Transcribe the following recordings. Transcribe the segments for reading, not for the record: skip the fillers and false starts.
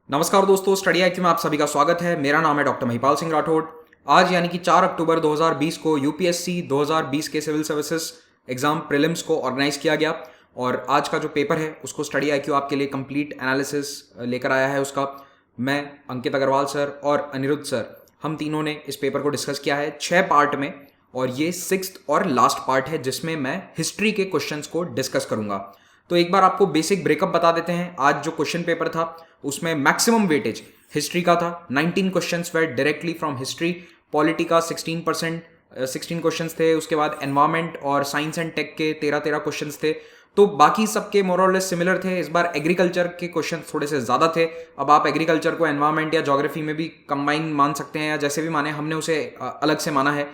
नमस्कार दोस्तों, study IQ में आप सभी का स्वागत है। मेरा नाम है डॉक्टर महिपाल सिंह राठौड़। आज यानी कि 4 अक्टूबर 2020 को यूपीएससी 2020 के सिविल सर्विसेज एग्जाम प्रीलिम्स को ऑर्गेनाइज किया गया और आज का जो पेपर है उसको स्टडी आईक्यू आपके लिए कंप्लीट एनालिसिस लेकर आया है। उसका मैं, अंकित अग्रवाल सर और अनिरुद्ध सर, हम तीनों ने इस पेपर को डिस्कस किया है 6 पार्ट में और ये 6th और लास्ट पार्ट है जिसमें मैं हिस्ट्री के क्वेश्चंस को डिस्कस करूंगा। तो एक बार आपको बेसिक ब्रेकअप बता देते हैं। आज जो क्वेश्चन पेपर था उसमें मैक्सिमम वेटेज हिस्ट्री का था। 19 questions were directly from history. Polity का 16 क्वेश्चंस थे। उसके बाद एनवायरमेंट और साइंस एंड टेक के 13 क्वेश्चंस थे। तो बाकी सबके मोर और लेस सिमिलर थे। इस बार एग्रीकल्चर के क्वेश्चन थोड़े से ज़्यादा थे। अब आप एग्रीकल्चर को एनवायरमेंट या ज्योग्राफी में भी कंबाइन मान सकते हैं या जैसे भी माने, हमने उसे अलग से माना है।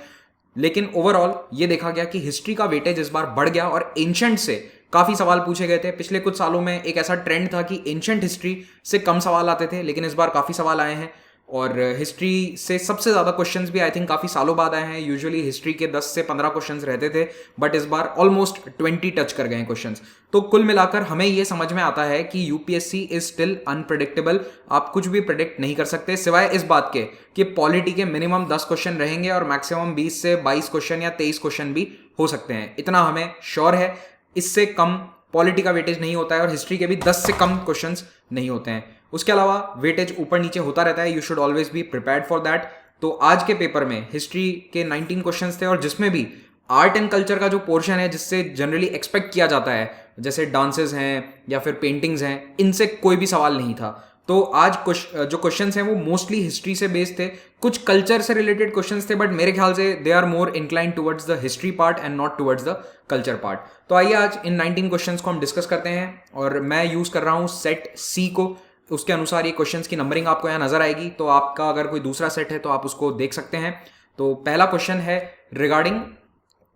लेकिन ओवरऑल ये देखा गया कि हिस्ट्री का वेटेज इस बार बढ़ गया और एंशंट से काफ़ी सवाल पूछे गए थे। पिछले कुछ सालों में एक ऐसा ट्रेंड था कि एंशंट हिस्ट्री से कम सवाल आते थे, लेकिन इस बार काफ़ी सवाल आए हैं और हिस्ट्री से सबसे ज़्यादा क्वेश्चंस भी आई थिंक काफ़ी सालों बाद आए हैं। यूजुअली हिस्ट्री के 10 से 15 क्वेश्चंस रहते थे, बट इस बार ऑलमोस्ट 20 टच कर गए हैं क्वेश्चंस। तो कुल मिलाकर हमें ये समझ में आता है कि यूपीएससी इज स्टिल अनप्रेडिक्टेबल। आप कुछ भी प्रेडिक्ट नहीं कर सकते सिवाय इस बात के कि पॉलिटी के मिनिमम 10 क्वेश्चन रहेंगे और मैक्सिमम 20 से 22 क्वेश्चन या 23 क्वेश्चन भी हो सकते हैं। इतना हमें श्योर है। इससे कम पॉलिटी का वेटेज नहीं होता है और हिस्ट्री के भी 10 से कम क्वेश्चंस नहीं होते हैं। उसके अलावा वेटेज ऊपर नीचे होता रहता है। You should always be prepared for that. तो आज के पेपर में हिस्ट्री के 19 क्वेश्चंस थे और जिसमें भी आर्ट एंड कल्चर का जो पोर्शन है जिससे जनरली एक्सपेक्ट किया जाता है, जैसे डांसेस हैं या फिर पेंटिंग्स हैं, इनसे कोई भी सवाल नहीं था। तो आज जो क्वेश्चंस हैं वो मोस्टली हिस्ट्री से बेस्ड थे। कुछ कल्चर से रिलेटेड क्वेश्चंस थे, बट मेरे ख्याल से they are more incline towards the history part and not towards the culture part. तो आइए आज इन 19 क्वेश्चंस को हम डिस्कस करते हैं और मैं यूज कर रहा हूँ सेट सी को। उसके अनुसार ये क्वेश्चंस की नंबरिंग आपको यहाँ नजर आएगी। तो आपका अगर कोई दूसरा सेट है तो आप उसको देख सकते हैं। तो पहला क्वेश्चन है रिगार्डिंग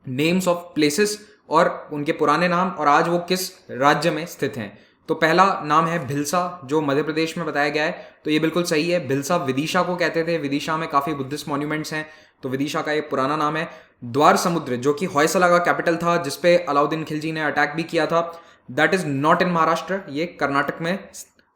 नेम्स ऑफ प्लेसेस और उनके पुराने नाम और आज वो किस राज्य में स्थित हैं। तो पहला नाम है भिलसा, जो मध्य प्रदेश में बताया गया है। तो ये बिल्कुल सही है। भिलसा विदिशा को कहते थे। विदिशा में काफ़ी बुद्धिस्ट मॉन्यूमेंट्स हैं, तो विदिशा का ये पुराना नाम है। द्वार समुद्र, जो कि होयसला का कैपिटल था, जिसपे अलाउद्दीन खिलजी ने अटैक भी किया था, that is not in Maharashtra. ये कर्नाटक में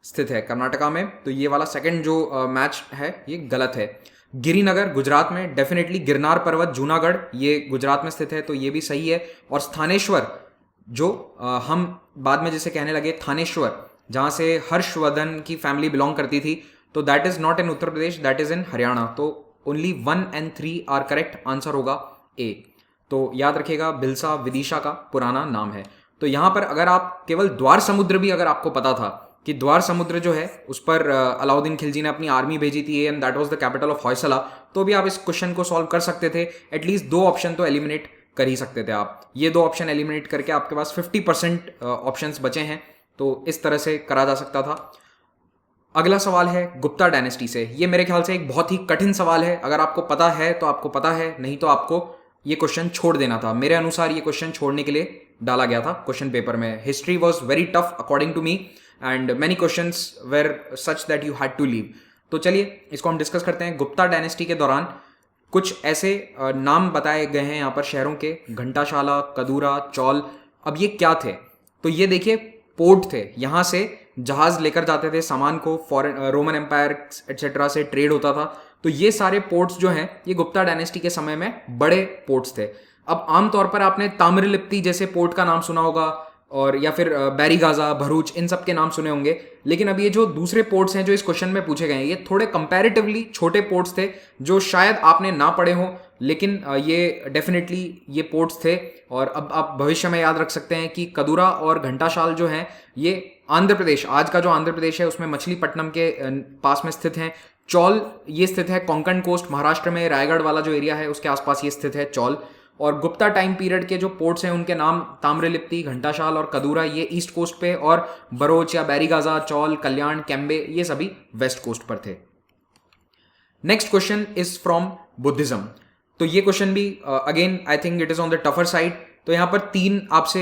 स्थित है, कर्नाटका में। तो ये वाला सेकंड जो मैच है ये गलत है। गिरिनगर गुजरात में, डेफिनेटली गिरनार पर्वत जूनागढ़, ये गुजरात में स्थित है, तो ये भी सही है। और स्थानेश्वर, जो हम बाद में जिसे कहने लगे थानेश्वर, जहाँ से हर्षवर्धन की फैमिली बिलोंग करती थी, तो that is not in Uttar Pradesh, that is in Haryana. तो ओनली 1 और 3 आर करेक्ट। आंसर होगा ए। तो याद रखिएगा, भिलसा विदिशा का पुराना नाम है। तो यहाँ पर अगर आप केवल द्वार समुद्र भी अगर आपको पता था कि द्वार समुद्र जो है उस पर अलाउद्दीन खिलजी ने अपनी आर्मी भेजी थी and that was the capital of Hoysala, तो भी आप इस क्वेश्चन को सॉल्व कर सकते थे। एटलीस्ट 2 ऑप्शन तो एलिमिनेट कर ही सकते थे आप। ये 2 ऑप्शन एलिमिनेट करके आपके पास 50% ऑप्शंस बचे हैं, तो इस तरह से करा जा सकता था। अगला सवाल है गुप्ता डायनेस्टी से। ये मेरे ख्याल से एक बहुत ही कठिन सवाल है। अगर आपको पता है तो आपको पता है, नहीं तो आपको ये क्वेश्चन छोड़ देना था। मेरे अनुसार ये क्वेश्चन छोड़ने के लिए डाला गया था क्वेश्चन पेपर में। History was very tough according to me and many questions were such that you had to leave. तो चलिए इसको हम डिस्कस करते हैं। गुप्ता डायनेस्टी के दौरान कुछ ऐसे नाम बताए गए हैं यहाँ पर शहरों के, घंटाशाला, कदूरा, चौल। अब ये क्या थे? तो ये देखिए पोर्ट थे। यहाँ से जहाज लेकर जाते थे सामान को, फॉरेन रोमन एम्पायर एटसेट्रा से ट्रेड होता था। तो ये सारे पोर्ट्स जो हैं ये गुप्ता डायनेस्टी के समय में बड़े पोर्ट्स थे। अब आमतौर पर आपने ताम्रलिप्ति जैसे पोर्ट का नाम सुना होगा और या फिर बैरीगाजा, भरूच, इन सब के नाम सुने होंगे। लेकिन अब ये जो दूसरे पोर्ट्स हैं जो इस क्वेश्चन में पूछे गए हैं, ये थोड़े कंपैरेटिवली छोटे पोर्ट्स थे जो शायद आपने ना पढ़े हो, लेकिन ये डेफिनेटली ये पोर्ट्स थे। और अब आप भविष्य में याद रख सकते हैं कि कदूरा और घंटाशाल जो हैं ये आंध्र प्रदेश, आज का जो आंध्र प्रदेश है उसमें मछलीपट्टनम के पास में स्थित हैं। चौल ये स्थित है कोंकण कोस्ट, महाराष्ट्र में रायगढ़ वाला जो एरिया है उसके आसपास ये स्थित है चौल। और गुप्ता टाइम पीरियड के जो पोर्ट्स हैं उनके नाम ताम्रलिप्ति, घंटाशाल और कदूरा, ये ईस्ट कोस्ट पे, और बरोच या बैरीगाजा, चौल, कल्याण, कैम्बे, ये सभी वेस्ट कोस्ट पर थे। Next question is from Buddhism. तो ये क्वेश्चन भी again I think it is on the tougher side. तो यहाँ पर 3 आपसे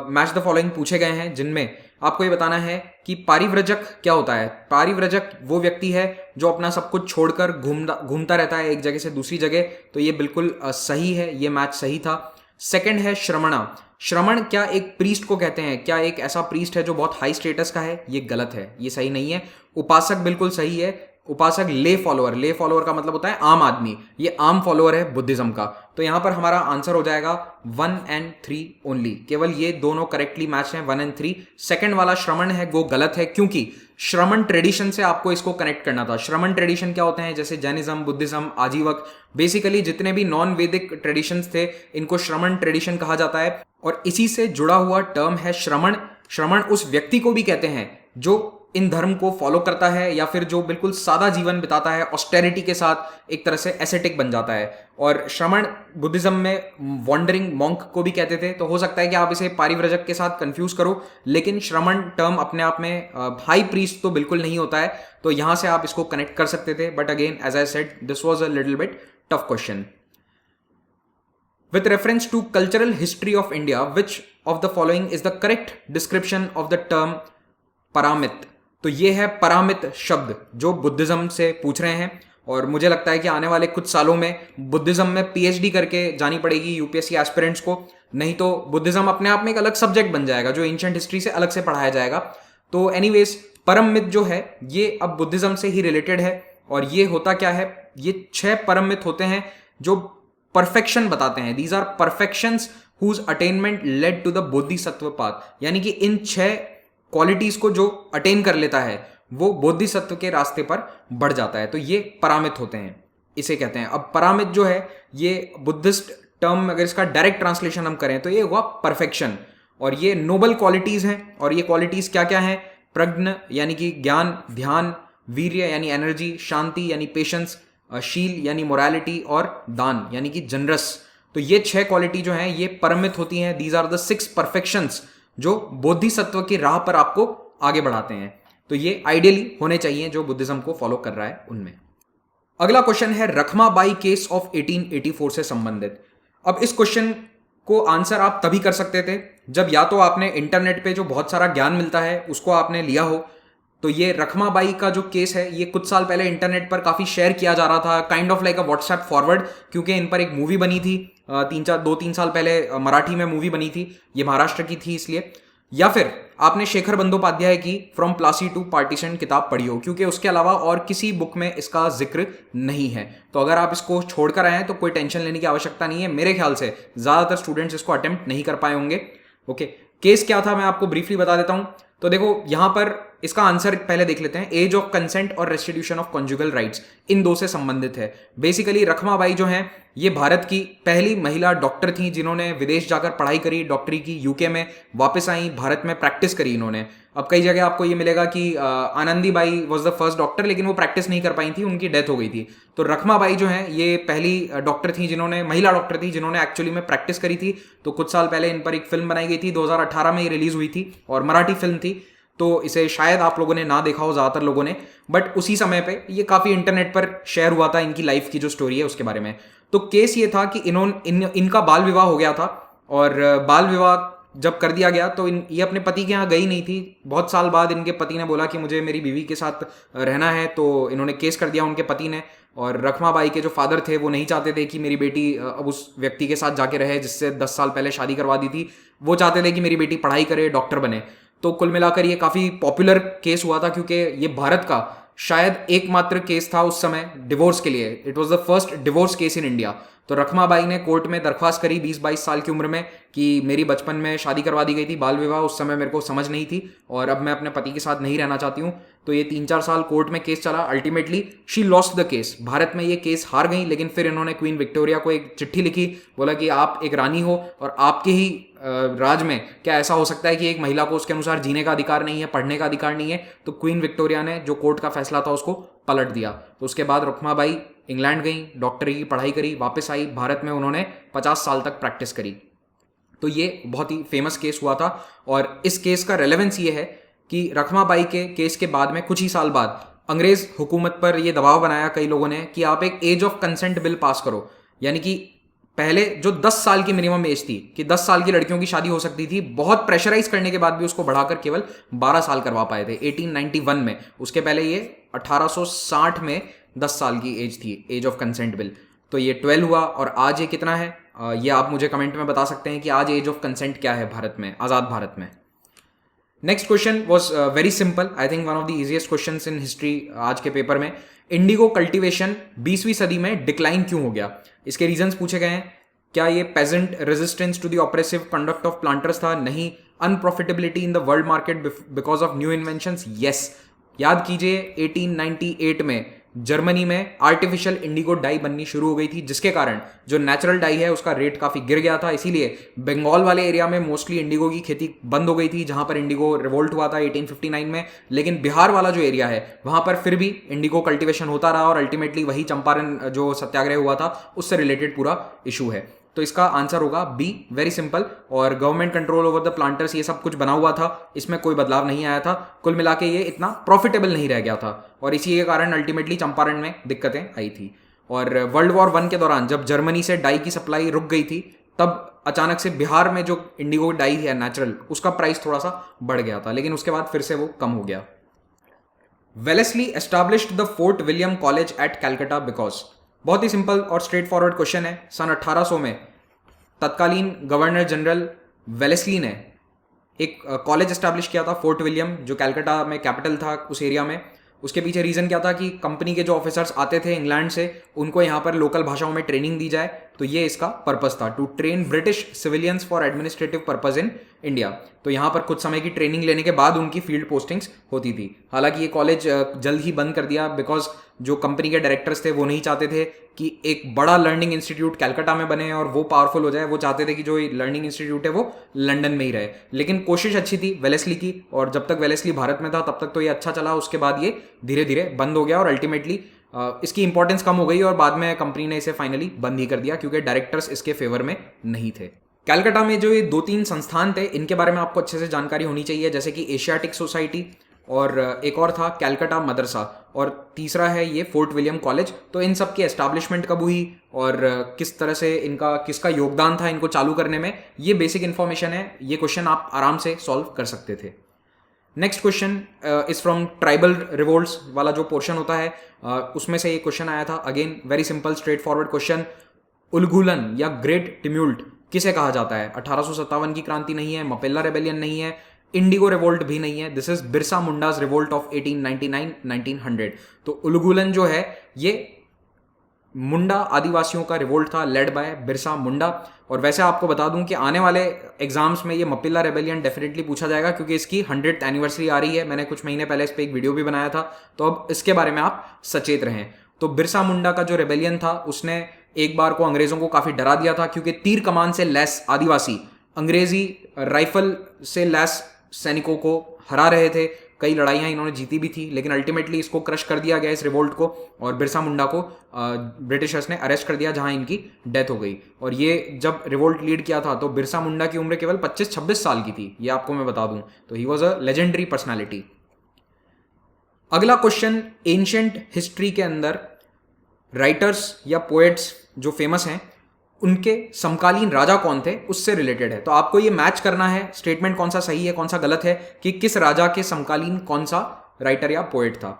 मैच द फॉलोइंग पूछे गए हैं जिनमें आपको ये बताना है कि पारिव्रजक क्या होता है। पारिव्रजक वो व्यक्ति है जो अपना सब कुछ छोड़कर घूमता रहता है एक जगह से दूसरी जगह। तो ये बिल्कुल सही है, ये मैच सही था। सेकंड है श्रमणा। श्रमण क्या एक प्रीस्ट को कहते हैं? क्या एक ऐसा प्रीस्ट है जो बहुत हाई स्टेटस का है? ये गलत है, ये सही नहीं है। उपासक बिल्कुल सही है। उपासक ले फॉलोअर का मतलब होता है आम आदमी, ये आम फॉलोअर है बुद्धिज्म का। तो यहां पर हमारा आंसर हो जाएगा 1 और 3 ओनली, केवल ये दोनों करेक्टली मैच हैं, 1 और 3। सेकंड वाला श्रमण है वो गलत है, क्योंकि श्रमण ट्रेडिशन से आपको इसको कनेक्ट करना था। श्रमण ट्रेडिशन क्या होते हैं? जैसे जैनिज्म, बुद्धिज्म, आजीवक, बेसिकली जितने भी नॉन वैदिक ट्रेडिशंस थे इनको श्रमण ट्रेडिशन कहा जाता है। और इसी से जुड़ा हुआ टर्म है श्रमण। श्रमण उस व्यक्ति को भी कहते हैं जो इन धर्म को फॉलो करता है या फिर जो बिल्कुल सादा जीवन बिताता है, ऑस्टेरिटी के साथ एक तरह से एसेटिक बन जाता है। और श्रमण बुद्धिज्म में वॉन्डरिंग मॉन्क को भी कहते थे। तो हो सकता है कि आप इसे पारिव्रजक के साथ कंफ्यूज करो, लेकिन श्रमण टर्म अपने आप में हाई प्रीस्ट तो बिल्कुल नहीं होता है। तो यहां से आप इसको कनेक्ट कर सकते थे, but again as I said this was a little bit tough question. With reference to cultural history of India, which of the following is the correct description of the term परामित? तो ये है परामित शब्द जो Buddhism से पूछ रहे हैं। और मुझे लगता है कि आने वाले कुछ सालों में बुद्धिज्म में पीएचडी करके जानी पड़ेगी यूपीएससी एस्पिरेंट्स को, नहीं तो बुद्धिज्म अपने आप में एक अलग सब्जेक्ट बन जाएगा जो एंशिएंट हिस्ट्री से अलग से पढ़ाया जाएगा। तो एनीवेज परम मिथ जो है ये अब बुद्धिज्म से ही रिलेटेड है। और ये होता क्या है? ये 6 परम मिथ होते हैं जो परफेक्शन बताते हैं। These are perfections whose attainment led to the bodhisattva path. यानी कि इन 6 क्वालिटीज को जो अटेन कर लेता है वो बोधिसत्व के रास्ते पर बढ़ जाता है। तो ये परामित होते हैं, इसे कहते हैं। अब परामित जो है ये बुद्धिस्ट टर्म, अगर इसका डायरेक्ट ट्रांसलेशन हम करें तो ये हुआ परफेक्शन। और ये नोबल क्वालिटीज हैं। और ये क्वालिटीज क्या क्या हैं? प्रज्ञ यानी कि ज्ञान, ध्यान, वीर्य यानी एनर्जी, शांति यानी पेशेंस, शील यानी मोरालिटी, और दान यानी कि जनरस। तो ये 6 क्वालिटी जो हैं ये परमित होती हैं। दीज आर द 6 परफेक्शंस जो बोधिसत्व की राह पर आपको आगे बढ़ाते हैं। तो ये आइडियली होने चाहिए जो बुद्धिज्म को फॉलो कर रहा है उनमें। अगला क्वेश्चन है रखमाबाई केस ऑफ 1884 से संबंधित। अब इस क्वेश्चन को आंसर आप तभी कर सकते थे जब या तो आपने इंटरनेट पे जो बहुत सारा ज्ञान मिलता है उसको आपने लिया हो। तो ये रखमाबाई का जो केस है ये कुछ साल पहले इंटरनेट पर काफी शेयर किया जा रहा था, kind of like a WhatsApp forward, क्योंकि इन पर एक मूवी बनी थी 2-3 साल पहले मराठी में मूवी बनी थी, ये महाराष्ट्र की थी इसलिए। या फिर आपने शेखर बंदोपाध्याय की फ्रॉम प्लासी टू पार्टीशन किताब पढ़ी हो, क्योंकि उसके अलावा और किसी बुक में इसका जिक्र नहीं है। तो अगर आप इसको छोड़कर आए हैं तो कोई टेंशन लेने की आवश्यकता नहीं है। मेरे ख्याल से ज्यादातर स्टूडेंट्स इसको अटेम्प्ट नहीं कर पाए होंगे। ओके, केस क्या था मैं आपको ब्रीफली बता देता हूं। तो देखो यहां पर इसका आंसर पहले देख लेते हैं। एज ऑफ कंसेंट और रेस्टिट्यूशन ऑफ कॉन्जुगल राइट्स, इन दो से संबंधित है। बेसिकली रखमाबाई जो हैं ये भारत की पहली महिला डॉक्टर थी जिन्होंने विदेश जाकर पढ़ाई करी डॉक्टरी की, यूके में वापस आई, भारत में प्रैक्टिस करी इन्होंने। अब कई जगह आपको ये मिलेगा कि Anandibai was the first doctor, लेकिन वो प्रैक्टिस नहीं कर पाई थी, उनकी डेथ हो गई थी। तो रखमाबाई जो है ये पहली डॉक्टर थी जिन्होंने, महिला डॉक्टर थी जिन्होंने एक्चुअली में प्रैक्टिस करी थी। तो कुछ साल पहले इन पर एक फिल्म बनाई गई थी, 2018 में ये रिलीज हुई थी और मराठी फिल्म थी। तो इसे शायद आप लोगों ने ना देखा हो ज्यादातर लोगों ने, बट उसी समय पे ये काफी इंटरनेट पर शेयर हुआ था इनकी लाइफ की जो स्टोरी है उसके बारे में। तो केस ये था कि इनका बाल विवाह हो गया था और बाल विवाह जब कर दिया गया तो ये अपने पति के यहाँ गई नहीं थी। बहुत साल बाद इनके पति ने बोला कि मुझे मेरी बीवी के साथ रहना है, तो इन्होंने केस कर दिया उनके पति ने। और रखमाबाई के जो फादर थे वो नहीं चाहते थे कि मेरी बेटी अब उस व्यक्ति के साथ जाके रहे जिससे 10 साल पहले शादी करवा दी थी। वो चाहते थे कि मेरी बेटी पढ़ाई करे, डॉक्टर बने। तो कुल मिलाकर ये काफी पॉपुलर केस हुआ था क्योंकि ये भारत का शायद एकमात्र केस था उस समय डिवोर्स के लिए। It was the first divorce case in India. तो रखमाबाई ने कोर्ट में दरख्वास्त करी 20-22 साल की उम्र में कि मेरी बचपन में शादी करवा दी गई थी, बाल विवाह, उस समय मेरे को समझ नहीं थी और अब मैं अपने पति के साथ नहीं रहना चाहती हूँ। तो ये 3-4 साल कोर्ट में केस चला। Ultimately she lost the case. Bharat में ये केस हार गई, लेकिन फिर इन्होंने क्वीन विक्टोरिया को एक चिट्ठी लिखी, बोला कि आप एक रानी हो और आपके ही राज में क्या ऐसा हो सकता है कि एक महिला को उसके अनुसार जीने का अधिकार नहीं है, पढ़ने का अधिकार नहीं है। तो क्वीन विक्टोरिया ने जो कोर्ट का फैसला था उसको पलट दिया। तो उसके बाद रखमाबाई इंग्लैंड गई, डॉक्टरी की पढ़ाई करी, वापस आई, भारत में उन्होंने 50 साल तक प्रैक्टिस करी। तो ये बहुत ही फेमस केस हुआ था। और इस केस का रेलेवेंस ये है कि रखमाबाई के केस के बाद में कुछ ही साल बाद अंग्रेज हुकूमत पर यह दबाव बनाया कई लोगों ने कि आप एक age of consent bill pass करो। यानी कि पहले जो 10 साल की मिनिमम एज थी कि 10 साल की लड़कियों की शादी हो सकती थी, बहुत प्रेशराइज करने के बाद भी उसको बढ़ाकर केवल 12 साल करवा पाए थे 1891 में। उसके पहले ये 1860 में 10 साल की एज थी, एज ऑफ कंसेंट बिल। तो ये 12 हुआ और आज ये कितना है? ये आप मुझे कमेंट में बता सकते हैं कि आज एज ऑफ कंसेंट क्या है भारत में, आज़ाद भारत में। Next question was very simple, I think one of the easiest question in history आज के पेपर में। इंडिगो कल्टीवेशन 20वीं सदी में डिक्लाइन क्यों हो गया? इसके रीजंस पूछे गए हैं। क्या ये peasant resistance to the oppressive conduct of planters था? नहीं। Unprofitability in the world market because of new inventions? Yes. याद कीजिए 1898 में जर्मनी में आर्टिफिशियल इंडिगो डाई बननी शुरू हो गई थी, जिसके कारण जो नेचुरल डाई है उसका रेट काफी गिर गया था। इसीलिए बंगाल वाले एरिया में मोस्टली इंडिगो की खेती बंद हो गई थी, जहां पर इंडिगो रिवोल्ट हुआ था 1859 में। लेकिन बिहार वाला जो एरिया है वहां पर फिर भी इंडिगो कल्टीवेशन होता रहा और अल्टीमेटली वही चंपारण जो सत्याग्रह हुआ था उससे रिलेटेड पूरा इशू है। तो इसका आंसर होगा बी, वेरी सिंपल। और government control over the planters, ये सब कुछ बना हुआ था, इसमें कोई बदलाव नहीं आया था। कुल मिला के ये इतना प्रॉफिटेबल नहीं रह गया था और इसी के कारण अल्टीमेटली चंपारण में दिक्कतें आई थी। और वर्ल्ड वॉर 1 के दौरान जब जर्मनी से डाई की सप्लाई रुक गई थी, तब अचानक से बिहार में जो इंडिगो डाई है नेचुरल, उसका प्राइस थोड़ा सा बढ़ गया था, लेकिन उसके बाद फिर से वो कम हो गया। Wellesley established the fort William college eight Calcutta because? बहुत ही सिंपल और स्ट्रेट फॉरवर्ड क्वेश्चन है। सन 1800 में तत्कालीन गवर्नर जनरल वेलेस्ली ने एक कॉलेज एस्टैब्लिश किया था, फोर्ट विलियम, जो कैलकाटा में कैपिटल था उस एरिया में। उसके पीछे रीजन क्या था कि कंपनी के जो ऑफिसर्स आते थे इंग्लैंड से, उनको यहाँ पर लोकल भाषाओं में ट्रेनिंग दी जाए। तो ये इसका पर्पस था, to train British civilians for administrative purpose in India. तो यहाँ पर कुछ समय की ट्रेनिंग लेने के बाद उनकी फील्ड पोस्टिंग्स होती थी। हालांकि ये कॉलेज जल्द ही बंद कर दिया, बिकॉज जो कंपनी के डायरेक्टर्स थे वो नहीं चाहते थे कि एक बड़ा लर्निंग इंस्टीट्यूट कैलकाटा में बने और वो पावरफुल हो जाए। वो चाहते थे कि जो लर्निंग इंस्टीट्यूट है वो लंदन में ही रहे। लेकिन कोशिश अच्छी थी वेलेस्ली की, और जब तक वेलेस्ली भारत में था तब तक तो ये अच्छा चला। उसके बाद ये धीरे धीरे बंद हो गया और अल्टीमेटली इसकी इंपॉर्टेंस कम हो गई और बाद में कंपनी ने इसे फाइनली बंद ही कर दिया, क्योंकि डायरेक्टर्स इसके फेवर में नहीं थे। कैलकाटा में जो ये 2-3 संस्थान थे, इनके बारे में आपको अच्छे से जानकारी होनी चाहिए, जैसे कि एशियाटिक सोसाइटी, और एक और था कैलकाटा मदरसा, और तीसरा है ये फोर्ट विलियम कॉलेज। तो इन सब की एस्टैब्लिशमेंट कब हुई और किस तरह से किसका योगदान था इनको चालू करने में, ये बेसिक इंफॉर्मेशन है। ये क्वेश्चन आप आराम से सॉल्व कर सकते थे। Next question is from tribal revolts वाला जो पोर्शन होता है, उसमें से ये क्वेश्चन आया था। Again very simple straightforward question. Ulgulan या ग्रेट टिम्यूल्ट किसे कहा जाता है? 1857 की क्रांति नहीं है, मपेला रेबेलियन नहीं है, इंडिगो रिवोल्ट भी नहीं है। This is Birsa Mundas revolt of 1899-1900। तो उलगुलन जो है ये मुंडा आदिवासियों का रिवोल्ट था, लेड बाय बिरसा मुंडा। और वैसे आपको बता दूं कि आने वाले एग्जाम्स में ये मपिला रेबेलियन डेफिनेटली पूछा जाएगा, क्योंकि इसकी 100th एनिवर्सरी आ रही है। मैंने कुछ महीने पहले इस पर एक वीडियो भी बनाया था, तो अब इसके बारे में आप सचेत रहें। तो बिरसा मुंडा का जो रेबेलियन था, उसने एक बार को अंग्रेजों को काफी डरा दिया था, क्योंकि तीर कमान से लैस आदिवासी अंग्रेजी राइफल से लैस सैनिकों को हरा रहे थे। कई लड़ाइयां इन्होंने जीती भी थी, लेकिन अल्टीमेटली इसको क्रश कर दिया गया, इस रिवोल्ट को, और बिरसा मुंडा को ब्रिटिशर्स ने अरेस्ट कर दिया, जहां इनकी डेथ हो गई। और ये जब रिवोल्ट लीड किया था तो बिरसा मुंडा की उम्र केवल 25-26 साल की थी, ये आपको मैं बता दूं। तो he was a legendary personality. अगला क्वेश्चन, एंशिएंट हिस्ट्री के अंदर राइटर्स या पोएट्स जो फेमस हैं, उनके समकालीन राजा कौन थे, उससे रिलेटेड है। तो आपको ये मैच करना है स्टेटमेंट कौन सा सही है कौन सा गलत है, कि किस राजा के समकालीन कौन सा राइटर या पोएट था।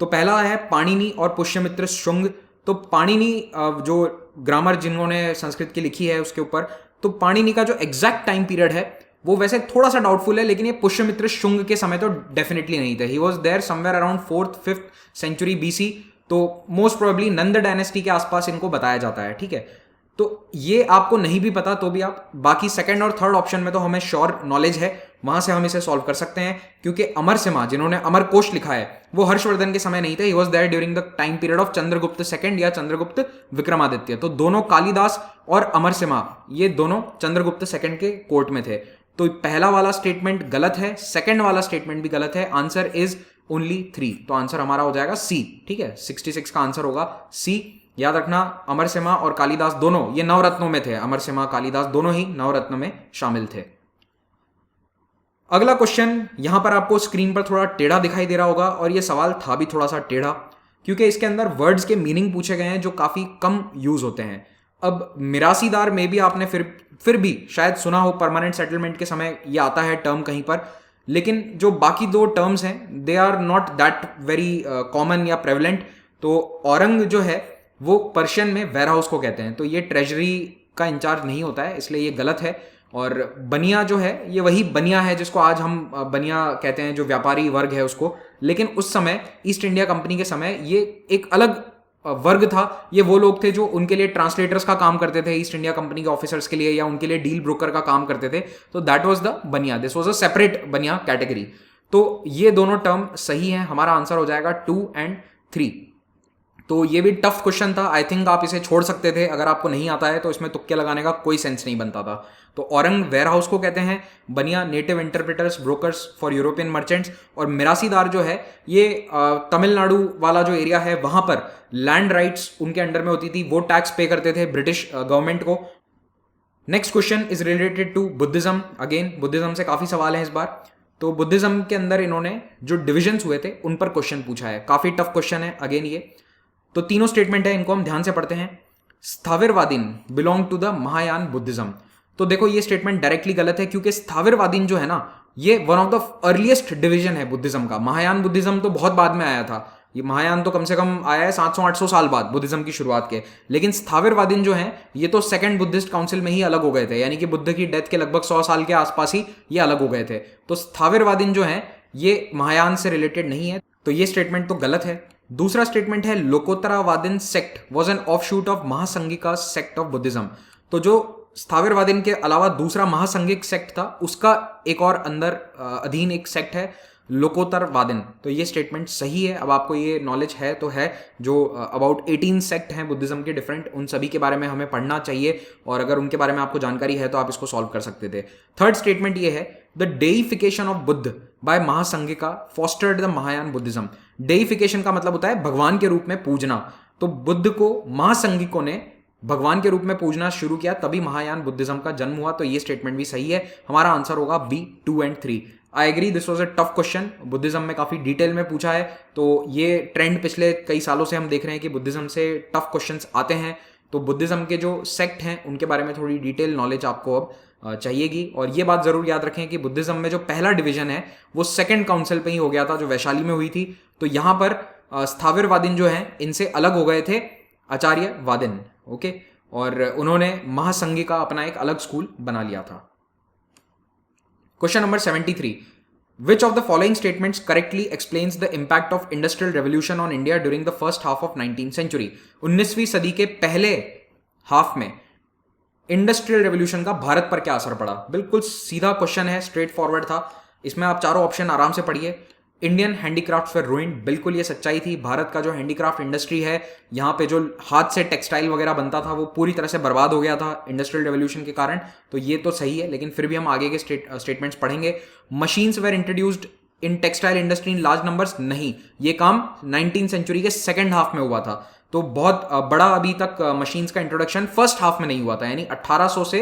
तो पहला है पाणिनि और पुष्यमित्र शुंग। तो पाणिनि जो ग्रामर जिन्होंने संस्कृत की लिखी है उसके ऊपर, तो पाणिनि का जो एग्जैक्ट टाइम पीरियड है वो वैसे थोड़ा सा डाउटफुल है, लेकिन ये पुष्यमित्र शुंग के समय तो डेफिनेटली नहीं थे। He was there somewhere around 4th-5th century BC। तो मोस्ट प्रोबेबली नंद डायनेस्टी के आसपास इनको बताया जाता है, ठीक है। तो ये आपको नहीं भी पता तो भी आप बाकी सेकंड और थर्ड ऑप्शन में तो हमें श्योर नॉलेज है, वहां से हम इसे सॉल्व कर सकते हैं। क्योंकि अमरसिम्हा जिन्होंने अमरकोश लिखा है वो हर्षवर्धन के समय नहीं थे। He was there during the time period of Chandragupta second या चंद्रगुप्त विक्रमादित्य। तो दोनों कालिदास और अमरसिम्हा ये दोनों चंद्रगुप्त सेकंड के कोर्ट में थे। तो पहला वाला स्टेटमेंट गलत है, सेकंड वाला स्टेटमेंट भी गलत है। Answer is only 3। तो आंसर हमारा हो जाएगा C, ठीक है। 66 का आंसर होगा C। याद रखना, अमरसिम्हा और कालिदास दोनों ये नवरत्नों में थे। अमरसिम्हा कालिदास दोनों ही नवरत्न में शामिल थे। अगला क्वेश्चन, यहां पर आपको स्क्रीन पर थोड़ा टेढ़ा दिखाई दे रहा होगा, और ये सवाल था भी थोड़ा सा टेढ़ा, क्योंकि इसके अंदर वर्ड्स के मीनिंग पूछे गए हैं जो काफी कम यूज होते हैं। अब मिरासीदार में भी आपने फिर भी शायद सुना हो, परमानेंट सेटलमेंट के समय ये आता है टर्म कहीं पर, लेकिन जो बाकी दो टर्म्स हैं they are not that very common या प्रेवलेंट। तो औरंग जो है वो पर्शियन में वेयर हाउस को कहते हैं। तो ये ट्रेजरी का इंचार्ज नहीं होता है, इसलिए ये गलत है। और बनिया जो है ये वही बनिया है जिसको आज हम बनिया कहते हैं, जो व्यापारी वर्ग है उसको। लेकिन उस समय ईस्ट इंडिया कंपनी के समय ये एक अलग वर्ग था। ये वो लोग थे जो उनके लिए ट्रांसलेटर्स का काम करते थे ईस्ट इंडिया कंपनी के ऑफिसर्स के लिए, या उनके लिए डील ब्रोकर का काम करते थे। तो दैट वाज द बनिया, दिस वाज अ सेपरेट बनिया कैटेगरी। तो ये दोनों टर्म सही हैं, हमारा आंसर हो जाएगा 2 और 3। तो ये भी टफ क्वेश्चन था, आई थिंक आप इसे छोड़ सकते थे, अगर आपको नहीं आता है तो इसमें तुक्के लगाने का कोई सेंस नहीं बनता था। तो औरंग वेयरहाउस को कहते हैं, बनिया native interpreters brokers for European merchants, और मिरासीदार जो है ये तमिलनाडु वाला जो एरिया है वहां पर लैंड राइट्स उनके अंडर में होती थी, वो टैक्स पे करते थे ब्रिटिश गवर्नमेंट को। Next question is related to Buddhism. अगेन बुद्धिज्म से काफी सवाल है इस बार। तो बुद्धिज्म के अंदर इन्होंने जो डिविजन्स हुए थे उन पर क्वेश्चन पूछा है, काफी टफ क्वेश्चन है अगेन ये। तो तीनों स्टेटमेंट है, इनको हम ध्यान से पढ़ते हैं। Sthaviravadin belong to the Mahayana Buddhism. तो देखो ये स्टेटमेंट डायरेक्टली गलत है, क्योंकि स्थाविरवादीन जो है ना ये one of the earliest division है बुद्धिज्म का। महायान बुद्धिज्म तो बहुत बाद में आया था, ये महायान तो कम से कम आया है 700-800 साल बाद बुद्धिज्म की शुरुआत के। लेकिन स्थाविरवादीन जो है ये तो सेकंड बुद्धिस्ट काउंसिल में ही अलग हो गए थे, यानी कि बुद्ध की डेथ के लगभग 100 साल के आसपास ही ये अलग हो गए थे। तो स्थाविरवादीन जो है ये महायान से रिलेटेड नहीं है, तो ये स्टेटमेंट तो गलत है। दूसरा स्टेटमेंट है Lokottaravadin sect was an offshoot of Mahasanghika sect of Buddhism. तो जो स्थाविरवादीन के अलावा दूसरा महासंघिक सेक्ट था उसका एक और अंदर अधीन एक सेक्ट है लोकोत्तरवादीन। तो ये स्टेटमेंट सही है। अब आपको ये नॉलेज है तो है, जो अबाउट 18 सेक्ट हैं बुद्धिज्म के डिफरेंट, उन सभी के बारे में हमें पढ़ना चाहिए, और अगर उनके बारे में आपको जानकारी है तो आप इसको सॉल्व कर सकते थे। थर्ड स्टेटमेंट ये है, the deification of Buddha by Mahasanghika fostered the Mahayana Buddhism. Deification का मतलब होता है भगवान के रूप में पूजना। तो बुद्ध को महासंघिकों ने भगवान के रूप में पूजना शुरू किया, तभी महायान बुद्धिज्म का जन्म हुआ। तो ये स्टेटमेंट भी सही है, हमारा आंसर होगा बी 2 और 3। I agree, this was a tough question, Buddhism में काफी डिटेल में पूछा है। तो ये ट्रेंड पिछले कई सालों से हम देख रहे हैं कि बुद्धिज्म से टफ क्वेश्चंस आते हैं। तो बुद्धिज्म के जो सेक्ट हैं उनके बारे में थोड़ी डिटेल नॉलेज आपको अब चाहिएगी। और ये बात जरूर याद रखें कि बुद्धिज्म में जो पहला डिवीजन है वो सेकंड काउंसिल पे ही हो गया था, जो वैशाली में हुई थी। तो यहां पर स्थाविरवादीन जो है इनसे अलग हो गए थे आचार्यवादीन, ओके, और उन्होंने महासंघी का अपना एक अलग स्कूल बना लिया था। Question number 73, which of the following statements correctly explains the impact of industrial revolution on India during the first half of 19th century. 19वीं सदी के पहले हाफ में इंडस्ट्रियल रेवोल्यूशन का भारत पर क्या असर पड़ा। बिल्कुल सीधा क्वेश्चन है, स्ट्रेट फॉरवर्ड था। इसमें आप चारों ऑप्शन आराम से पढ़िए। इंडियन हैंडीक्राफ्ट्स वर रूइंड, बिल्कुल ये सच्चाई थी। भारत का जो हैंडीक्राफ्ट इंडस्ट्री है, यहाँ पे जो हाथ से टेक्सटाइल वगैरह बनता था वो पूरी तरह से बर्बाद हो गया था इंडस्ट्रियल रेवोल्यूशन के कारण। तो ये तो सही है, लेकिन फिर भी हम आगे के स्टेटमेंट्स पढ़ेंगे। Machines were introduced in textile industry in large numbers, नहीं, ये काम 19th सेंचुरी के सेकेंड हाफ में हुआ था। तो बहुत बड़ा अभी तक मशीन्स का इंट्रोडक्शन फर्स्ट हाफ में नहीं हुआ था, यानी 1800 से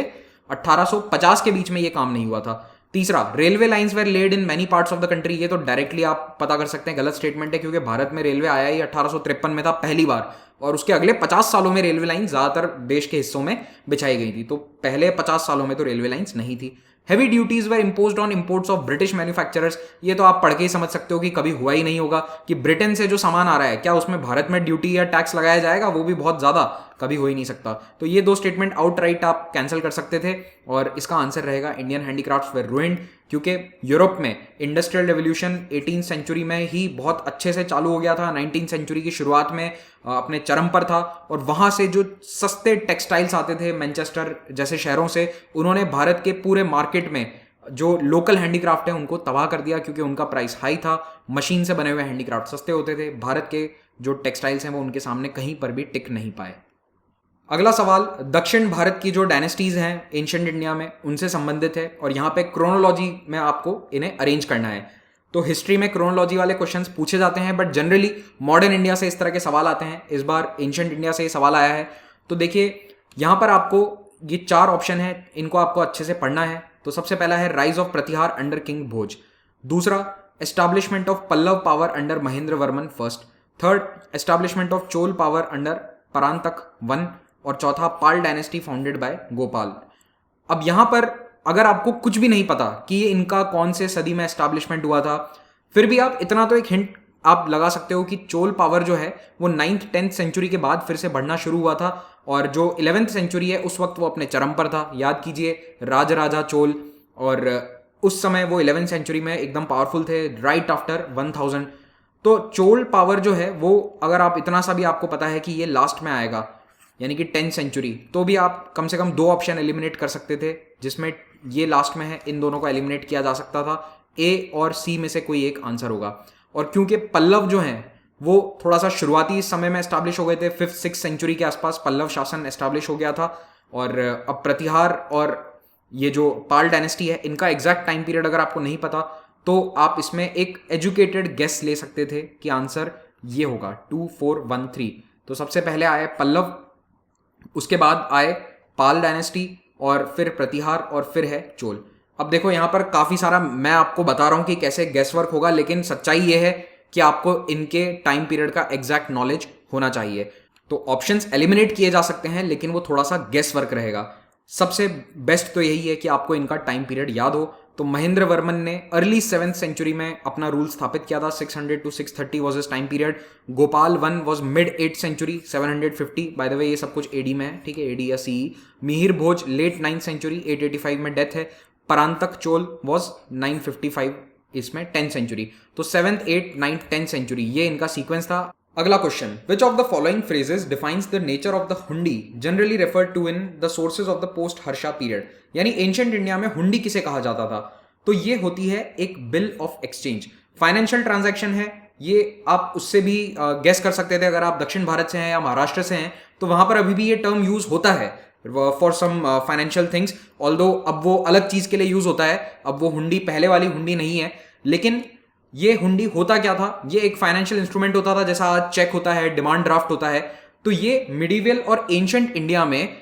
1850 के बीच में ये काम नहीं हुआ था। तीसरा, railway lines were laid in many parts of the country, ये तो डायरेक्टली आप पता कर सकते हैं गलत स्टेटमेंट है, क्योंकि भारत में रेलवे आया ही 1853 में था पहली बार, और उसके अगले 50 सालों में रेलवे लाइन ज्यादातर देश के हिस्सों में बिछाई गई थी। तो पहले 50 सालों में तो रेलवे लाइंस नहीं थी। Heavy duties were imposed on imports of British manufacturers, ये तो आप पढ़ के ही समझ सकते हो कि कभी हुआ ही नहीं होगा कि ब्रिटेन से जो सामान आ रहा है क्या उसमें भारत में ड्यूटी या टैक्स लगाया जाएगा, वो भी बहुत ज्यादा, कभी हो ही नहीं सकता। तो ये दो स्टेटमेंट आउटराइट आप कैंसिल कर सकते थे, और इसका आंसर रहेगा इंडियन हैंडीक्राफ्ट्स वर रूइंड, क्योंकि यूरोप में इंडस्ट्रियल रेवोल्यूशन 18th सेंचुरी में ही बहुत अच्छे से चालू हो गया था, 19th सेंचुरी की शुरुआत में अपने चरम पर था, और वहां से जो सस्ते टेक्सटाइल्स आते थे मैनचेस्टर जैसे शहरों से, उन्होंने भारत के पूरे मार्केट में जो लोकल हैंडीक्राफ्ट है उनको तबाह कर दिया, क्योंकि उनका प्राइस हाई था। मशीन से बने हुए हैंडीक्राफ्ट सस्ते होते थे, भारत के जो टेक्सटाइल्स हैं वो उनके सामने कहीं पर भी टिक नहीं पाए। अगला सवाल दक्षिण भारत की जो डायनेस्टीज हैं एंशिएंट इंडिया में उनसे संबंधित है, और यहाँ पे क्रोनोलॉजी में आपको इन्हें अरेंज करना है। तो हिस्ट्री में क्रोनोलॉजी वाले क्वेश्चंस पूछे जाते हैं, बट जनरली मॉडर्न इंडिया से इस तरह के सवाल आते हैं। इस बार एंशिएंट इंडिया से ये सवाल आया है। तो देखिए यहाँ पर आपको ये 4 ऑप्शन है, इनको आपको अच्छे से पढ़ना है। तो सबसे पहला है rise of Pratihara under king Bhoja, दूसरा establishment of Pallava power under Mahendra Varman first, थर्ड establishment of Chola power under Parantaka one, और चौथा Pala dynasty founded by Gopala. अब यहां पर अगर आपको कुछ भी नहीं पता कि ये इनका कौन से सदी में एस्टैब्लिशमेंट हुआ था, फिर भी आप इतना तो एक हिंट आप लगा सकते हो कि चोल पावर जो है वो 9th 10th सेंचुरी के बाद फिर से बढ़ना शुरू हुआ था, और जो 11th सेंचुरी है उस वक्त वो अपने चरम पर था। याद कीजिए राजराजा चोल, और उस समय वो 11th सेंचुरी में एकदम पावरफुल थे राइट आफ्टर 1000। तो चोल पावर जो है वो, अगर आप इतना सा भी आपको पता है कि ये लास्ट में आएगा यानी कि 10th सेंचुरी, तो भी आप कम से कम 2 ऑप्शन एलिमिनेट कर सकते थे जिसमें ये लास्ट में है, इन दोनों को एलिमिनेट किया जा सकता था। ए और सी में से कोई एक आंसर होगा। और क्योंकि पल्लव जो हैं वो थोड़ा सा शुरुआती समय में एस्टैब्लिश हो गए थे, 5th-6th सेंचुरी के आसपास पल्लव शासन एस्टैब्लिश हो गया था। और अब प्रतिहार और ये जो पाल डायनेस्टी है इनका एग्जैक्ट टाइम पीरियड अगर आपको नहीं पता तो आप इसमें एक एजुकेटेड गेस ले सकते थे कि आंसर ये होगा 2413। तो सबसे पहले आए पल्लव, उसके बाद आए पाल डायनेस्टी, और फिर प्रतिहार, और फिर है चोल। अब देखो यहाँ पर काफ़ी सारा मैं आपको बता रहा हूँ कि कैसे गेस वर्क होगा, लेकिन सच्चाई ये है कि आपको इनके टाइम पीरियड का एग्जैक्ट नॉलेज होना चाहिए। तो ऑप्शंस एलिमिनेट किए जा सकते हैं लेकिन वो थोड़ा सा गेस वर्क रहेगा। सबसे बेस्ट तो यही है कि आपको इनका टाइम पीरियड याद हो। तो महेंद्र वर्मन ने अर्ली 7th सेंचुरी में अपना रूल स्थापित किया था, 600 to 630 was his time period. Gopal one was mid 8th century, 750। By the way ये सब कुछ एडी में है, ठीक है, एडी या सीई। मिहिर भोज लेट 9th सेंचुरी, 885 में डेथ है। परांतक चोल वॉज 955, इसमें 10th सेंचुरी। तो 7th, 8th, 9th, 10th century ये इनका सीक्वेंस था। अगला question, which of the following phrases defines the nature of the hundi generally referred to in the sources of the post Harsha period. यानी ancient India में हुंडी किसे कहा जाता था? तो ये होती है एक bill of exchange, financial transaction है। ये आप उससे भी गेस कर सकते थे अगर आप दक्षिण भारत से हैं या महाराष्ट्र से हैं, तो वहां पर अभी भी ये टर्म यूज होता है for some financial things. Although अब वो अलग चीज के लिए यूज होता है, अब वो हुंडी पहले वाली हुंडी नहीं है। लेकिन ये हुंडी होता क्या था? ये एक फाइनेंशियल इंस्ट्रूमेंट होता था, जैसा आज चेक होता है, डिमांड ड्राफ्ट होता है। तो ये मिडिवल और एंशिएंट इंडिया में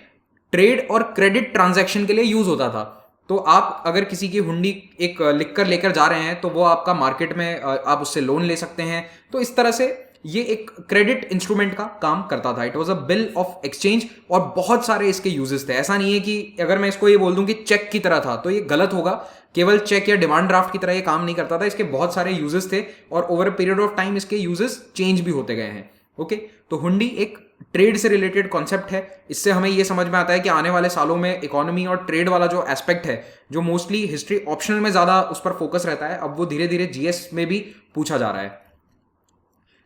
ट्रेड और क्रेडिट ट्रांजैक्शन के लिए यूज होता था। तो आप अगर किसी की हुंडी एक लिख कर लेकर जा रहे हैं तो वो आपका मार्केट में आप उससे लोन ले सकते हैं। तो इस तरह से ये एक क्रेडिट इंस्ट्रूमेंट का काम करता था। It was a bill of exchange, और बहुत सारे इसके यूजेस थे। ऐसा नहीं है कि अगर मैं इसको ये बोल दूं कि चेक की तरह था तो ये गलत होगा। केवल चेक या डिमांड ड्राफ्ट की तरह ये काम नहीं करता था, इसके बहुत सारे यूजेस थे और over a period of time इसके यूजेस चेंज भी होते गए हैं। ओके, तो हुंडी एक ट्रेड से रिलेटेड कॉन्सेप्ट है। इससे हमें ये समझ में आता है कि आने वाले सालों में इकोनॉमी और ट्रेड वाला जो एस्पेक्ट है, जो मोस्टली हिस्ट्री ऑप्शनल में ज्यादा उस पर फोकस रहता है, अब वो धीरे धीरे जीएस में भी पूछा जा रहा है।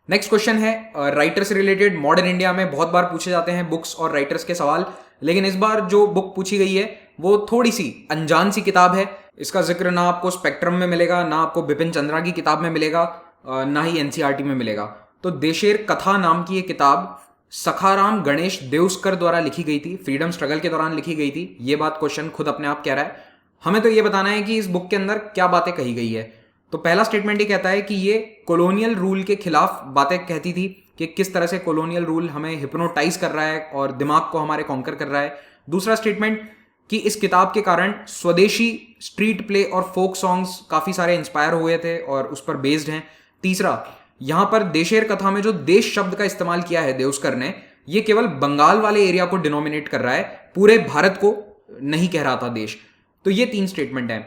नेक्स्ट क्वेश्चन है राइटर से रिलेटेड। मॉडर्न इंडिया में बहुत बार पूछे जाते हैं बुक्स और राइटर्स के सवाल, लेकिन इस बार जो बुक पूछी गई है वो थोड़ी सी अनजान सी किताब है। इसका जिक्र ना आपको स्पेक्ट्रम में मिलेगा, ना आपको बिपिन चंद्रा की किताब में मिलेगा, ना ही एनसीईआरटी में मिलेगा। तो देशेर कथा नाम की ये किताब सखाराम गणेश देउस्कर द्वारा लिखी गई थी, फ्रीडम स्ट्रगल के दौरान लिखी गई थी। ये बात क्वेश्चन खुद अपने आप कह रहा है। हमें तो ये बताना है कि इस बुक के अंदर क्या बातें कही गई है। तो पहला स्टेटमेंट ये कहता है कि ये कॉलोनियल रूल के खिलाफ बातें कहती थी कि किस तरह से कॉलोनियल रूल हमें हिप्नोटाइज कर रहा है और दिमाग को हमारे कॉन्कर कर रहा है। दूसरा स्टेटमेंट कि इस किताब के कारण स्वदेशी स्ट्रीट प्ले और फोक सॉन्ग्स काफी सारे इंस्पायर हुए थे और उस पर बेस्ड हैं। तीसरा, यहां पर देशेर कथा में जो देश शब्द का इस्तेमाल किया है देउस्कर ने, ये केवल बंगाल वाले एरिया को डिनोमिनेट कर रहा है, पूरे भारत को नहीं कह रहा था देश। तो ये 3 स्टेटमेंट हैं।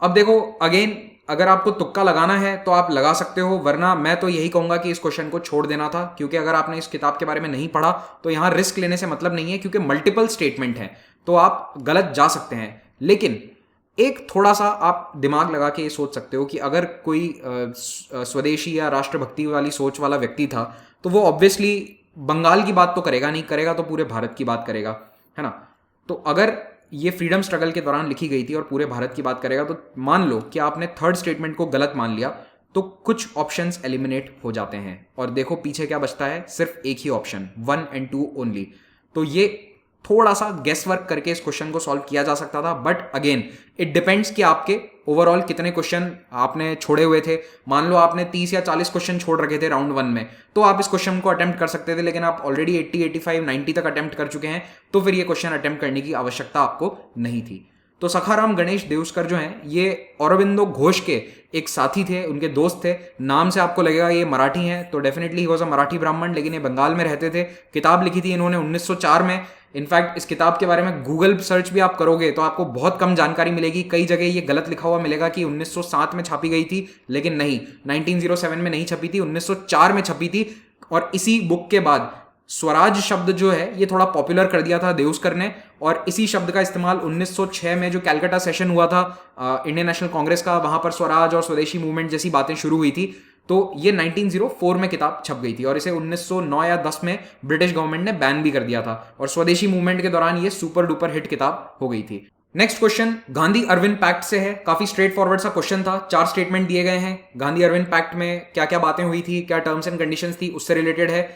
अब देखो अगेन, अगर आपको तुक्का लगाना है तो आप लगा सकते हो, वरना मैं तो यही कहूंगा कि इस क्वेश्चन को छोड़ देना था, क्योंकि अगर आपने इस किताब के बारे में नहीं पढ़ा तो यहां रिस्क लेने से मतलब नहीं है, क्योंकि मल्टीपल स्टेटमेंट हैं तो आप गलत जा सकते हैं। लेकिन एक थोड़ा सा आप दिमाग लगा के ये सोच सकते हो कि अगर कोई स्वदेशी या राष्ट्रभक्ति वाली सोच वाला व्यक्ति था तो वो ऑब्वियसली बंगाल की बात तो करेगा नहीं, करेगा तो पूरे भारत की बात करेगा, है ना। तो अगर ये फ्रीडम स्ट्रगल के दौरान लिखी गई थी और पूरे भारत की बात करेगा, तो मान लो कि आपने थर्ड स्टेटमेंट को गलत मान लिया तो कुछ ऑप्शंस एलिमिनेट हो जाते हैं। और देखो पीछे क्या बचता है, सिर्फ एक ही ऑप्शन, 1 and 2 ओनली। तो ये थोड़ा सा गेस वर्क करके इस क्वेश्चन को सॉल्व किया जा सकता था, बट अगेन इट डिपेंड्स कि आपके ओवरऑल कितने क्वेश्चन आपने छोड़े हुए थे। मान लो आपने 30 या 40 क्वेश्चन छोड़ रखे थे राउंड 1 में, तो आप इस क्वेश्चन को अटेम्प्ट कर सकते थे, लेकिन आप ऑलरेडी 80, 85, 90 तक अटेम्प्ट कर चुके हैं, तो फिर ये क्वेश्चन अटेम्प्ट करने की आवश्यकता आपको नहीं थी। तो सखाराम गणेश देउस्कर जो हैं, ये औरबिंदो घोष के एक साथी थे, उनके दोस्त थे। नाम से आपको लगेगा ये मराठी हैं, तो definitely he was a Marathi ब्राह्मण, लेकिन ये बंगाल में रहते थे। किताब लिखी थी इन्होंने 1904 में। इनफैक्ट इस किताब के बारे में गूगल सर्च भी आप करोगे तो आपको बहुत कम जानकारी मिलेगी। कई जगह ये गलत लिखा हुआ मिलेगा कि 1907 में छापी गई थी, लेकिन नहीं, 1907 में नहीं छपी थी, 1904 में छपी थी। और इसी बुक के बाद स्वराज शब्द जो है ये थोड़ा पॉपुलर कर दिया था देउस्कर ने, और इसी शब्द का इस्तेमाल 1906 में जो कैलकाटा सेशन हुआ था इंडियन नेशनल कांग्रेस का, वहां पर स्वराज और स्वदेशी मूवमेंट जैसी बातें शुरू हुई थी, तो ये 1904 में किताब छप गई थी और इसे 1909 या 10 में ब्रिटिश गवर्नमेंट ने बैन भी कर दिया था, और स्वदेशी मूवमेंट के दौरान ये सुपर डुपर हिट किताब हो गई थी। Next question Gandhi Irwin pact से है। काफी स्ट्रेट फॉरवर्ड सा क्वेश्चन था, 4 स्टेटमेंट दिए गए हैं। गांधी अरविंद पैक्ट में क्या क्या बातें हुई थी, क्या टर्म्स एंड कंडीशंस थी, उससे रिलेटेड है।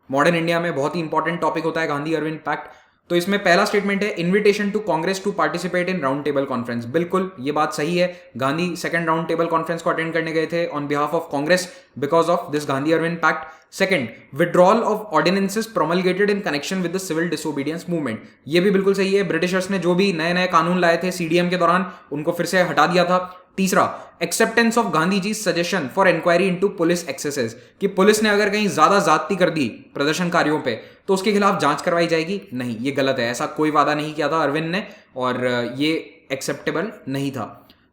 मॉडर्न इंडिया में बहुत ही इंपॉर्टेंट टॉपिक होता है गांधी अरविंद पैक्ट। तो इसमें पहला स्टेटमेंट है invitation to Congress to participate in round table conference. बिल्कुल ये बात सही है, Gandhi second round table conference को अटेंड करने गए थे on behalf of Congress because of this Gandhi Irwin pact. Second, withdrawal of ordinances promulgated in connection with the civil disobedience movement. ये भी बिल्कुल सही है, ब्रिटिशर्स ने जो भी नए नए कानून लाए थे सीडीएम के दौरान उनको फिर से हटा दिया था। तीसरा, acceptance of Gandhi ji suggestion for inquiry into police excesses, कि पुलिस ने अगर कहीं ज्यादा ज्यादती कर दी प्रदर्शनकारियों पे तो उसके खिलाफ जांच करवाई जाएगी। नहीं, ये गलत है, ऐसा कोई वादा नहीं किया था अरविंद ने और ये एक्सेप्टेबल नहीं था।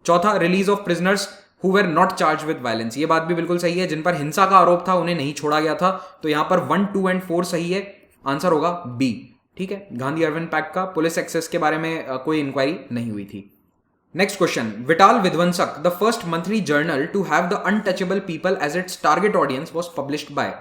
चौथा, release of prisoners who were not charge with violence. ये बात भी बिल्कुल सही है, जिन पर हिंसा का आरोप था उन्हें नहीं छोड़ा गया था। तो यहां पर 1, 2 एंड 4 सही है, आंसर होगा बी। ठीक है, गांधी अरविंद पैक्ट का पुलिस एक्सेस के बारे में कोई इंक्वायरी नहीं हुई थी। Next question, Vital Vidhvansak the first monthly journal to have the untouchable people as its target audience was published by.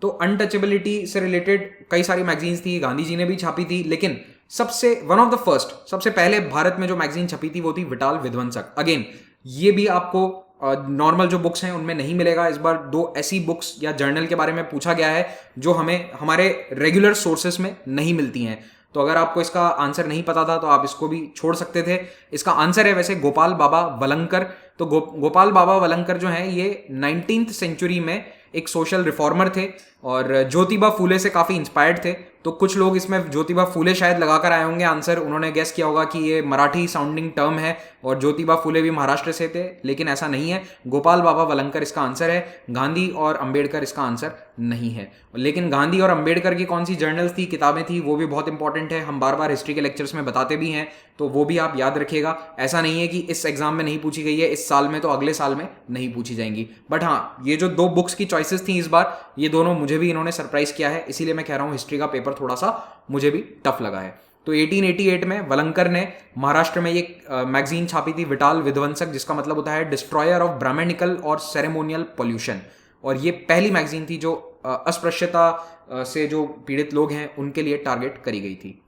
तो अनटचेबिलिटी से रिलेटेड कई सारी मैगजीन्स थी, गांधी जी ने भी छापी थी, लेकिन सबसे वन ऑफ द फर्स्ट, सबसे पहले भारत में जो मैगजीन छपी थी वो थी विटाल विध्वंसक। अगेन ये भी आपको नॉर्मल जो बुक्स हैं उनमें नहीं मिलेगा। इस बार 2 ऐसी बुक्स या जर्नल के बारे में पूछा गया है जो हमें हमारे रेगुलर सोर्सेस में नहीं मिलती हैं। तो अगर आपको इसका आंसर नहीं पता था तो आप इसको भी छोड़ सकते थे। इसका आंसर है वैसे गोपाल बाबा वलंकर। तो गोपाल बाबा वलंकर जो हैं ये 19th सेंचुरी में एक सोशल रिफॉर्मर थे और ज्योतिबा फूले से काफ़ी इंस्पायर्ड थे। तो कुछ लोग इसमें ज्योतिबा फूले शायद लगाकर आए होंगे आंसर, उन्होंने गेस किया होगा कि ये मराठी साउंडिंग टर्म है और ज्योतिबा फूले भी महाराष्ट्र से थे, लेकिन ऐसा नहीं है। गोपाल बाबा वलंकर इसका आंसर है, गांधी और अंबेडकर इसका आंसर नहीं है। लेकिन गांधी और अंबेडकर की कौन सी जर्नल्स थी, किताबें थी, वो भी बहुत इंपॉर्टेंट है, हम बार बार हिस्ट्री के लेक्चर्स में बताते भी हैं, तो वो भी आप याद रखिएगा। ऐसा नहीं है कि इस एग्जाम में नहीं पूछी गई है इस साल में तो अगले साल में नहीं पूछी जाएंगी। बट हाँ, ये जो 2 बुक्स की चॉइसेस थी इस बार, ये दोनों मुझे भी इन्होंने सरप्राइज किया है, इसीलिए मैं कह रहा हूँ हिस्ट्री का पेपर थोड़ा सा मुझे भी टफ लगा है। तो 1888 में वलंकर ने महाराष्ट्र में एक मैगजीन छापी थी विटाल विध्वंसक, जिसका मतलब होता है डिस्ट्रॉयर ऑफ ब्राह्मणिकल और सेरेमोनियल पॉल्यूशन। और ये पहली मैगजीन थी जो अस्पृश्यता से जो पीड़ित लोग हैं उनके लिए टारगेट करी गई थी।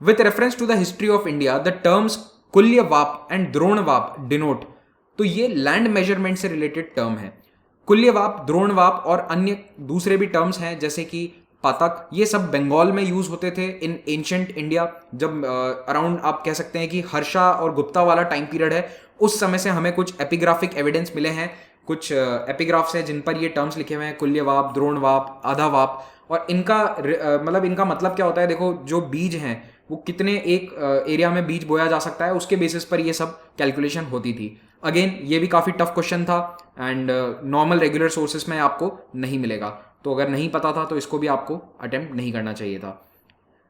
With reference to the history of India the terms kulyavapa and dronavapa denote. तो ये लैंड मेजरमेंट से रिलेटेड टर्म है। कुल्यवाप, द्रोणवाप और अन्य दूसरे भी टर्म्स हैं जैसे कि पातक, ये सब बंगाल में यूज होते थे इन एंशंट इंडिया। जब अराउंड आप कह सकते हैं कि हर्षा और गुप्ता वाला टाइम पीरियड है, उस समय से हमें कुछ एपिग्राफिक एविडेंस मिले हैं, कुछ एपिग्राफ्स हैं जिन पर ये टर्म्स लिखे हुए हैं, कुल्यवाप, द्रोणवाप, आधावाप। और इनका मतलब क्या होता है, देखो जो बीज हैं वो कितने एक एरिया में बीज बोया जा सकता है, उसके बेसिस पर ये सब कैलकुलेशन होती थी। अगेन ये भी काफ़ी टफ क्वेश्चन था एंड नॉर्मल रेगुलर सोर्सेस में आपको नहीं मिलेगा, तो अगर नहीं पता था तो इसको भी आपको अटेम्प्ट नहीं करना चाहिए था।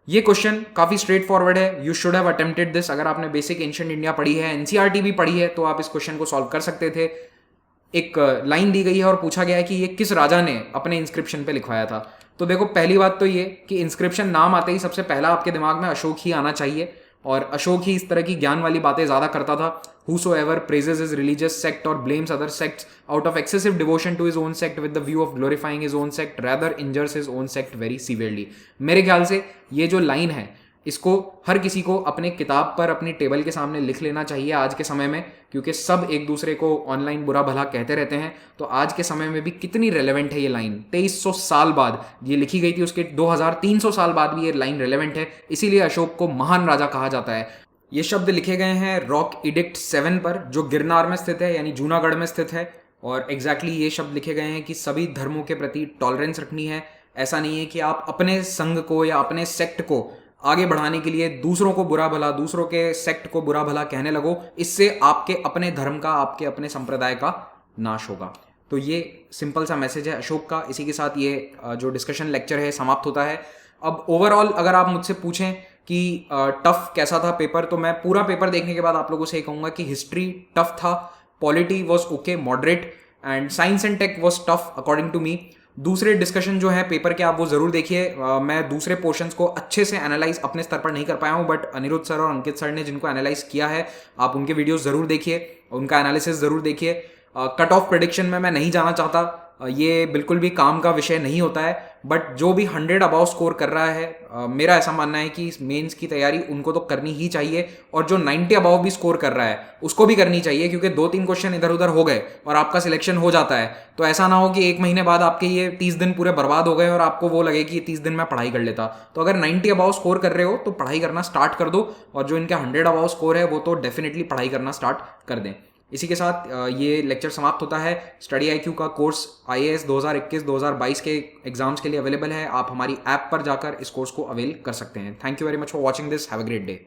ये क्वेश्चन काफ़ी स्ट्रेट फॉरवर्ड है, you should have attempted this. अगर आपने बेसिक एंशिएंट इंडिया पढ़ी है, एनसीईआरटी भी पढ़ी है, तो आप इस क्वेश्चन को सॉल्व कर सकते थे। एक लाइन दी गई है और पूछा गया है कि ये किस राजा ने अपने इंस्क्रिप्शन पे लिखवाया था। तो देखो पहली बात तो ये कि इंस्क्रिप्शन नाम आते ही सबसे पहला आपके दिमाग में अशोक ही आना चाहिए, और अशोक ही इस तरह की ज्ञान वाली बातें ज़्यादा करता था। Whosoever praises his religious sect or blames other sects out of excessive devotion to his own sect with the view of glorifying his own sect rather injures his own sect very severely। मेरे ख्याल से ये जो line है इसको हर किसी को अपने किताब पर अपनी टेबल के सामने लिख लेना चाहिए आज के समय में, क्योंकि सब एक दूसरे को ऑनलाइन बुरा भला कहते रहते हैं। तो आज के समय में भी कितनी रेलेवेंट है ये लाइन, 2300 साल बाद ये लिखी गई थी, उसके 2300 साल बाद भी ये लाइन रेलेवेंट है, इसीलिए अशोक को महान राजा कहा जाता है। ये शब्द लिखे गए हैं रॉक इडिक्ट 7 पर, जो गिरनार में स्थित है यानी जूनागढ़ में स्थित है। और एग्जैक्टली ये शब्द लिखे गए हैं कि सभी धर्मों के प्रति टॉलरेंस रखनी है। ऐसा नहीं है कि आप अपने संघ को या अपने सेक्ट को आगे बढ़ाने के लिए दूसरों को बुरा भला, दूसरों के सेक्ट को बुरा भला कहने लगो, इससे आपके अपने धर्म का, आपके अपने संप्रदाय का नाश होगा। तो ये सिंपल सा मैसेज है अशोक का। इसी के साथ ये जो डिस्कशन लेक्चर है समाप्त होता है। अब ओवरऑल अगर आप मुझसे पूछें कि टफ कैसा था पेपर, तो मैं पूरा पेपर देखने के बाद आप लोगों से ये कहूँगा कि हिस्ट्री टफ था, polity was okay moderate, and science and tech was tough according to me. दूसरे डिस्कशन जो है पेपर के आप वो ज़रूर देखिए। मैं दूसरे पोर्शंस को अच्छे से एनालाइज अपने स्तर पर नहीं कर पाया हूँ, बट अनिरुद्ध सर और अंकित सर ने जिनको एनालाइज किया है, आप उनके वीडियोस ज़रूर देखिए, उनका एनालिसिस ज़रूर देखिए। कट ऑफ प्रेडिक्शन में मैं नहीं जाना चाहता, ये बिल्कुल भी काम का विषय नहीं होता है, बट जो भी 100 अबाव स्कोर कर रहा है, मेरा ऐसा मानना है कि मेंस की तैयारी उनको तो करनी ही चाहिए, और जो 90 अबाव भी स्कोर कर रहा है उसको भी करनी चाहिए, क्योंकि 2-3 क्वेश्चन इधर उधर हो गए और आपका सिलेक्शन हो जाता है तो ऐसा ना हो कि 1 महीने बाद आपके ये 30 दिन पूरे बर्बाद हो गए और आपको वो लगे कि ये 30 दिन मैं पढ़ाई कर लेता। तो अगर 90 अबाव स्कोर कर रहे हो तो पढ़ाई करना स्टार्ट कर दो, और जो इनके 100 अबाव स्कोर है वो तो डेफिनेटली पढ़ाई करना स्टार्ट कर दें। इसी के साथ ये लेक्चर समाप्त होता है। स्टडी IQ का कोर्स IAS 2021-2022 के एग्जाम्स के लिए अवेलेबल है। आप हमारी ऐप पर जाकर इस कोर्स को अवेल कर सकते हैं। Thank you very much for watching this. Have a great day.